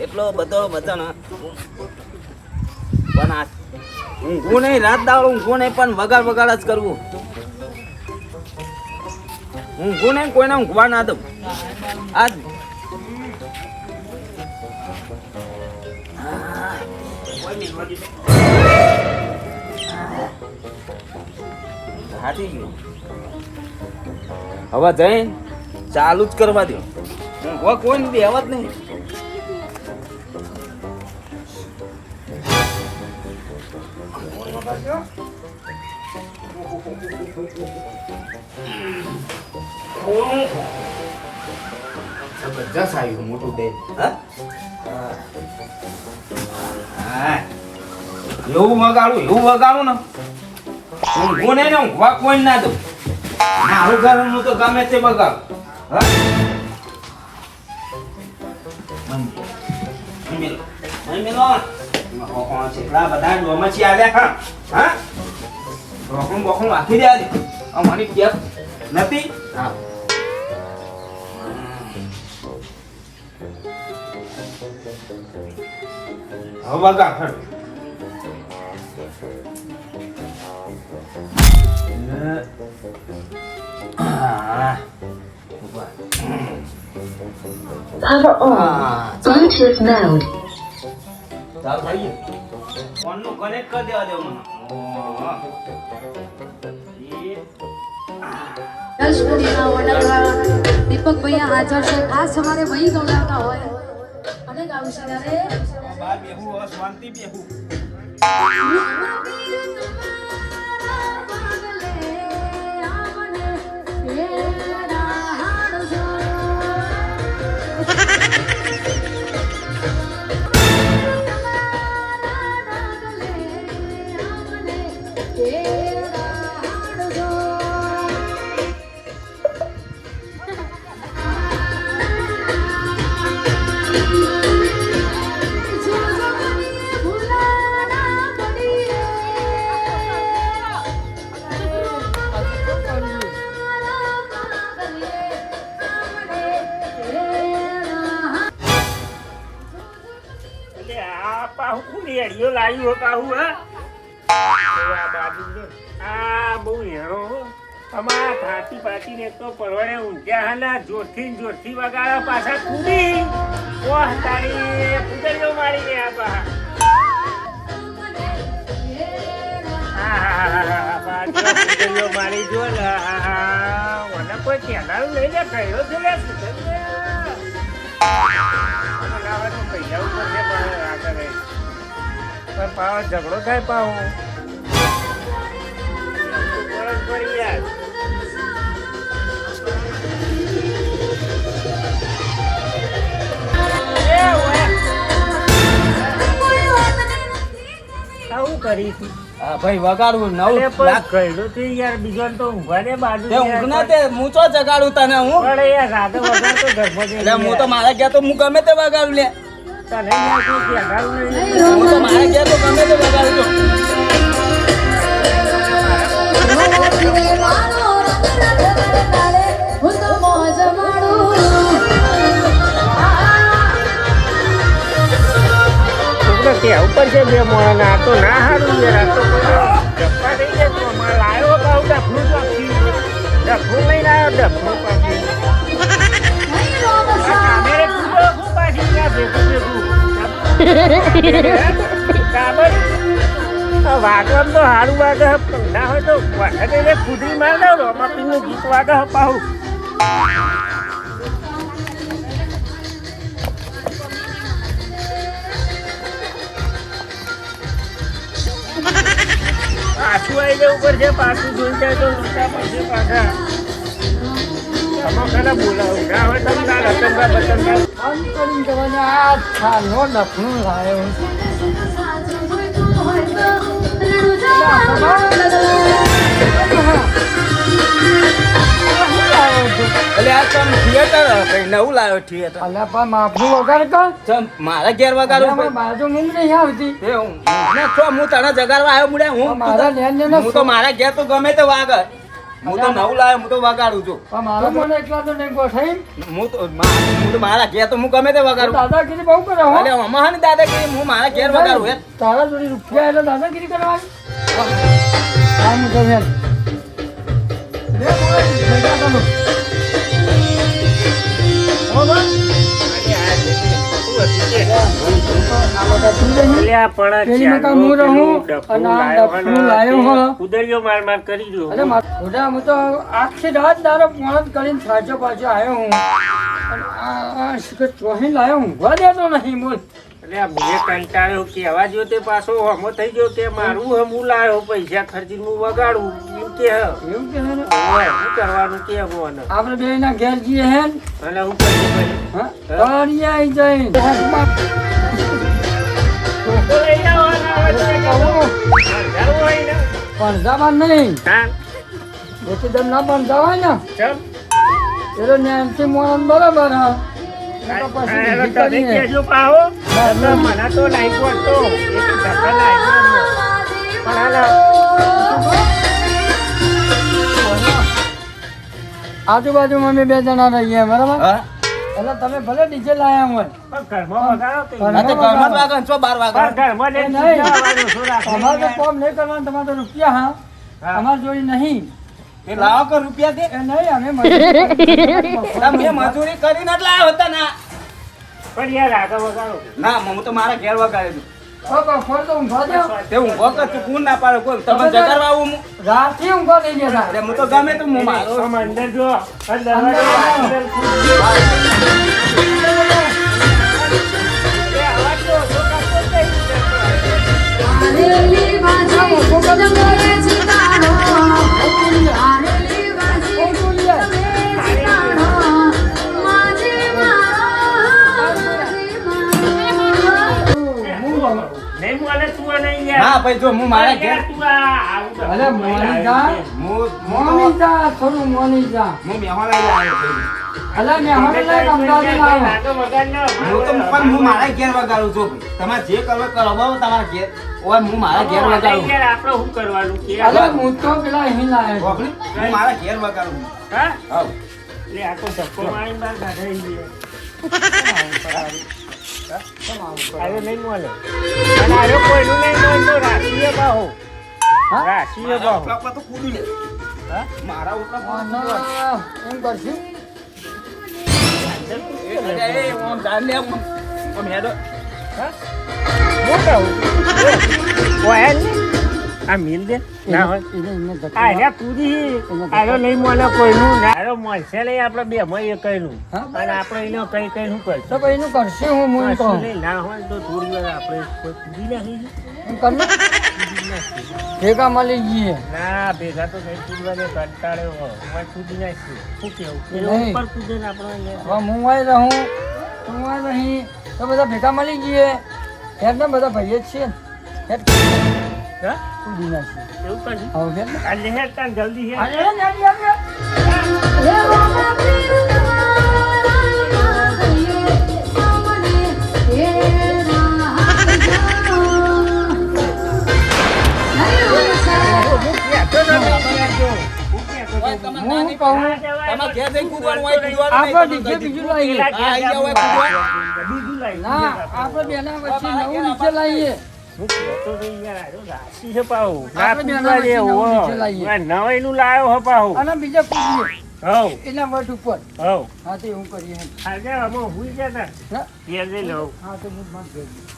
એટલો બધો વજન પણ આ ઊંઘું નહીં, રાત દાડો ઊંઘું નહીં, પણ વગાડ વગાડ જ કરવું. ઊંઘું નહીં, કોઈને ઊંઘવા ના દઉં આજ. હાથી ગયું. હવે જઈ ચાલુ જ કરવા દો. ઊંઘવા કોઈ બેહવા જ નહીં. જબરજસ્ત આવ્યું મોટું દે. એવું વગાડું ને ઊંઘું નહીં ને ઊંઘવા કોઈ ના દઉં. મારું ઘર હું તો ગમે તે બગાડું. બધા ડોમચી આવ્યા હા. રોકડું બોકડું રાખી દે આજે. અમારી કેપ નથી. હવે વગા ખડ Power on. Bluetooth mode. ચાલ ભાઈ ફોન નું કનેક્ટ કરી દેવા દે મને. દીપક ભૈયા હાજર છે. ખાસ અમારે ભાઈ ગવડાવતા હોય અને ગાવશે ત્યારે બાર બેહું હવે શાંતિ બેહું. જોરથી વગાડો પાછા કૂદી ઓહ તારી પૂજલીઓ મારી ગયા પા. પૂજલીઓ મારી જો મને કોઈ કેનારું લઈ લે કયો છે લે પૈસા ઉપર છે આગળ પણ પાવ ઝઘડો થાય પાવ પડી યાર. આવું કરીશું. હા ભાઈ વગાડવું નવ લાખ કઈડો તો યાર બીજો તો ઊંઘવા દે બાજુ. તે ઊંઘ ના તે હું તો જગાડું તને હું. પણ યાર રાતે વગાડતો ઘરમાં જઈને. એટલે હું તો મારા ગયા તો હું ગમે તે વગાડું લે. તને યાર કોઈ કહેનારું નહીં. હું તો મારા ગયા તો ગમે તે વગાડું છું. ત્યાં ઉપર છે બે મોણ આ તો ના હારું યાર. આ તો ડબ્બા થઈ જાય તો અમારે લાવ્યો પાઉં ડફનું પાછી ડફનું લઈને આવ્યો ડફનું પાછી કામેરે કૂદો પાછી ત્યાં ભેગું કાબર વાગવામાં તો સારું વાગે ના હોય તો વખતે કુદરી માર દઉં રોમાપીનું ગીત વાગે પાઉં. પાછું આવી જવું પડશે. પાછું જોઈ જાય તો મોટા પડશે પાછા. તમે બોલાવું ના હોય તમે ના રતનભાઈ બતનભાઈ ફોન કરીને જવાને આ છાનો ડફનું લાવ્યો. એટલે આ ચમ થિયેટર કઈ નવું લાવ્યો થિયેટર. અલ્યા પણ માફનું વગાડ કર. ચમ મારા ઘેર વગાડું. બાજુ નીંદ નહીં આવતી. હું તને જગાડવા આવ્યો મુડે. હું તો મારા ઘેર તો ગમે તે વાગે હું તો નવું લાવ્યો, હું તો વગાડું છું. પણ મારો મને એકલા તો નહીં ગોઠાઈ. હું તો મારા ઘેર તો હું ગમે તે વગાડું. દાદાગીરી બહુ કરે હો. અરે આમાં હા ને દાદાગીરી, હું મારા ઘેર વગાડું હેડ. તારા જોડી રૂપિયા એટલે દાદાગીરી કરવાની. આમ તો હેડ. લે બોલ, ભેગા કરો. હો બસ. અલ્યા પણ પેલી મકાન હું રહું અને આ ડફનું લાયો હો. ઉદળિયો માર માર કરી દો. અરે મોટા હું તો આખી રાત દારો મોડત કરીને સાચો પાછો આવ્યો હું. અને આ ચોહી લાયો ઊંઘવા દેતો નહીં બોલ. અલ્યા મને કંટાળ્યો કેવા જો તે પાછો હમો થઈ ગયો કે મારું હમું લાયો પૈસા ખર્ચીને હું વગાડું એમ કે એવું કે હે ને? શું કરવાનું કે મને આપણે બે ના ઘેર જઈએ હે ને? અને હું કરી ભાઈ હા દરિયા આઈ જઈને પણ જવા નહીં એથી દમ ના પણ જવાય ને એટલે ન્યાયથી મોણ બરાબર હા તો પછી બીજી કરીએ. મને તો લાગ્યો હતો આજુબાજુમાં અમે બે જણા રહીએ બરાબર હા? એટલે તમે ભલે ડીજે લાયા હોય ઘરમાં વગાડો આ તો ઘરમાં જ વાગે, છો બાર વાગે. ઘરમાં એ નહીં. અમારે તો કોમ નહીં કરવાનું, તમારે તો રૂપિયા હા અમારે જોડી નહીં. એ લાવો કે રૂપિયા દે. એ નહીં અમે મજૂરી મેં મજૂરી કરીને જ લાવ્યો હતા ના. પણ યાર આગળ વગાડો ના હું તો મારા ઘેર વગાડેલું. ખોલ તો ઊંઘવા દો. તે હું વગર તું કોણ ના પાડે કોઈ તમે જગાડવા આવું હું. રાતથી ઊંઘવા દઈ ગયા અરે હું તો ગમે તું હું મારો. અંદર જો અંદર આરેલી બાજી જમરે જીતાડો આરેલી બાજી જમરે જીતાડો માજે નહીં બોલે તું અને યાર હા ભાઈ જો હું મારા ઘેર તું આવું અરે મોની જા મોની જા થોડું મોની જા હું મહેમાન આવ્યો છું. અલા મેં હવે લઈ અમદાવાદ લાવ્યો. હું તો પણ હું મારા ઘેર વગાડું છું ભાઈ. તમારે જે કરવું કરો બરાબર તમારા ઘેર. ઓય હું મારા ઘેર વગાડું. યાર આપણે શું કરવાનું કે અરે હું તો પેલા અહીં લાવ્યો. બાપરે, હું મારા ઘેર વગાડું. હા હાવ. લે આ તો ધક્કો મારીને બહાર કાઢાઈ ગયો આયો નહીં મળે અને આયો કોઈનું નહીં મળતો રાશીએ બાહો હા? રાશીએ મારા બાહો ઉપલા પર તો કૂદી લે. હા? મારા ઉપલા પર અને એમ કરશું અરે, એ ઓમ જાન લે, ઓમ હેડો. હા? હું કહું કોઈ નહીં આ મિલ દે ના હોય આ રે કૂદી આયો નહીં મળે કોઈનું ના આયો મળશે નહીં આપણે બે માં એ કઈનું હા? અને આપણે એને કઈ કઈ શું કરશું તો પછી એનું કરશે હું હું એમ કહું નહીં, ના હોય તો થોડી વાર આપણે કોઈ કૂદી નાખી એમ કર ને. ભેગા મળી જઈએ ના ભેગા તો નહીં કૂદવાને કંટાળ્યો હોય કૂદી નાખીએ શું કેવું એ નહીં. ઉપર કૂદે ને આપણે હવે હું આવી રહું તું આવી રહી તો બધા ભેગા મળી જઈએ હેડ ને બધા ભાઈએ જ છીએ હેડ હા કૂદી નાખીએ એવું કરશું હવે હેડ ને આ લેહેર તાન જલ્દી હે અરે હેડ હેડ હેડ હેડ. રે વાલા પીર તમારા ગઈએ સામને એ ઓય, તમે હું નાની કહું તમારે ઘેર જઈને કૂદવાનું હોય, કૂદવાનું આપણે નહીં. ડીજે બીજું લાવીએ હા, આઈ જાઓ, ઓય, કૂદવા. બીજું લાવી ના આપણે બેના વચ્ચે નવું નીચે લાવીએ હું કહેતો તો યાર આજો રાશિ છે પાહુ ના આપણે કૂદવા બેના દે વચ્ચે નવું હો નીચે લાવીએ. આ નવાઈનું લાયો હો પાહુ અને બીજા કૂદીએ હવ એના વટ ઉપર હવ હા તો એવું કરીએ હેડ. આજે અમે હુઈ જતા હા? ઘેર જઈ લઉં હા તો હું જ માર ઘેર જઈશ.